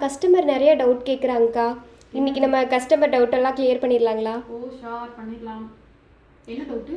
Customer நிறைய doubt கேட்குறாங்கக்கா. இன்னைக்கு நம்ம கஸ்டமர் டவுட் எல்லாம் கிளியர் பண்ணிடலாங்களா? ஓ ஷார் பண்ணிடலாம். என்ன டவுட்டு?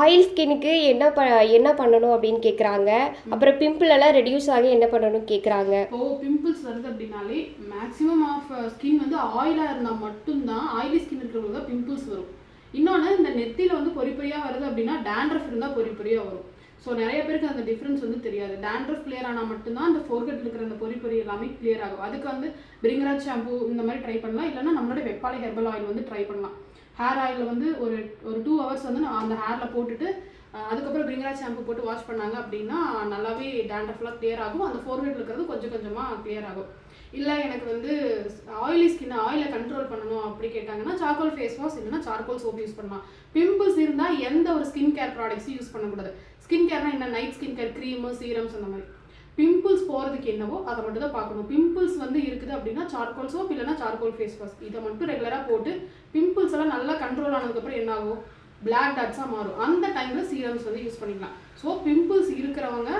ஆயில் ஸ்கின்னுக்கு என்ன பண்ணணும் அப்படின்னு கேட்குறாங்க. அப்புறம் பிம்பிள் எல்லாம் ரெடியூஸ் ஆகி என்ன பண்ணணும் கேட்குறாங்க. பிம்பிள்ஸ் வருது அப்படின்னாலே மேக்ஸிமம் ஆஃப் ஸ்கின் வந்து ஆயிலாக இருந்தால் மட்டும்தான், ஆயிலி ஸ்கின் இருக்கிறவங்க தான் பிம்பிள்ஸ் வரும். இன்னொன்று, இந்த நெத்தியில் வந்து பொறி பொறியாக வருது அப்படின்னா டேண்ட்ரஃப் இருந்தால் பொறி பொறியாக வரும். ஸோ நிறைய பேருக்கு அந்த டிஃப்ரென்ஸ் வந்து தெரியாது. டேண்ட்ரஃப் கிளியர் ஆனால் மட்டும்தான் அந்த ஃபோர்ஹெட் இருக்கிற அந்த பொறி பொறி எல்லாமே கிளியர் ஆகும். அதுக்கு வந்து பிரிங்கராஜ் ஷாம்பு இந்த மாதிரி ட்ரை பண்ணலாம். இல்லைன்னா நம்மளோட வெப்பாலை ஹெர்பல் ஆயில் வந்து ட்ரை பண்ணலாம். ஹேர் ஆயில் வந்து ஒரு 2 hours வந்து அந்த ஹேரில் போட்டுட்டு அதுக்கப்புறம் பிரிங்கராஜ் ஷாம்பு போட்டு வாஷ் பண்ணாங்க அப்படின்னா நல்லாவே டேண்ட்ரஃப்லாம் கிளியர் ஆகும். அந்த ஃபோர்ஹெட் இருக்கிறது கொஞ்சம் கொஞ்சமாக கிளியர் ஆகும். இல்லை எனக்கு வந்து ஆயிலி ஸ்கின் ஆயிலை கண்ட்ரோல் பண்ணணும் அப்படி கேட்டாங்கன்னா சார்கோல் ஃபேஸ் வாஷ் இல்லைன்னா சார்கோல் சோப் யூஸ் பண்ணலாம். பிம்பிள்ஸ் இருந்தால் எந்த ஒரு ஸ்கின் கேர் ப்ராடக்ட்ஸும் யூஸ் பண்ணக்கூடாது. ஸ்கின் கேர்னால் என்ன, night skin care cream serums அந்த மாதிரி. பிம்பிள்ஸ் போகிறதுக்கு என்னவோ அதை மட்டும் தான் பார்க்கணும். பிம்பிள்ஸ் வந்து இருக்குது அப்படின்னா சார்கோல் சோப் இல்லைன்னா சார்கோல் ஃபேஸ் வாஷ் இதை மட்டும் ரெகுலராக போட்டு பிம்பிள்ஸ் எல்லாம் நல்லா கண்ட்ரோல் ஆனதுக்கப்புறம் என்ன ஆகும், பிளாக் டாட்ஸாக மாறும். அந்த டைமில் சீரம்ஸ் வந்து யூஸ் பண்ணிக்கலாம். ஸோ பிம்பிள்ஸ் இருக்கிறவங்க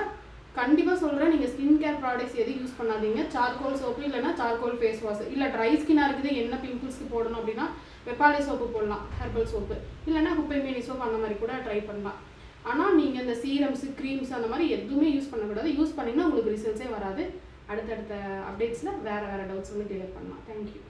கண்டிப்பாக சொல்கிறேன், நீங்கள் ஸ்கின் கேர் ப்ராடக்ட்ஸ் எதுவும் யூஸ் பண்ணாதீங்க. சார்கோல் சோப்பு இல்லைன்னா சார்கோல் ஃபேஸ் வாஷ். இல்லை ட்ரை ஸ்கின்னாக இருக்குது என்ன பிம்பிள்ஸ்க்கு போடணும் அப்படின்னா வெப்பாலை சோப்பு போடலாம், ஹெர்பல் சோப்பு இல்லைன்னா குப்பைமேனி சோப்பு அந்த மாதிரி கூட ட்ரை பண்ணலாம். ஆனால் நீங்கள் இந்த சீரம்ஸு க்ரீம்ஸ் அந்த மாதிரி எதுவுமே யூஸ் பண்ணக்கூடாது. யூஸ் பண்ணிங்கன்னா உங்களுக்கு ரிசல்ட்ஸே வராது. அடுத்தடுத்த அப்டேட்ஸில் வேறு டவுட்ஸ் வந்து கிளியர் பண்ணலாம். தேங்க்யூ.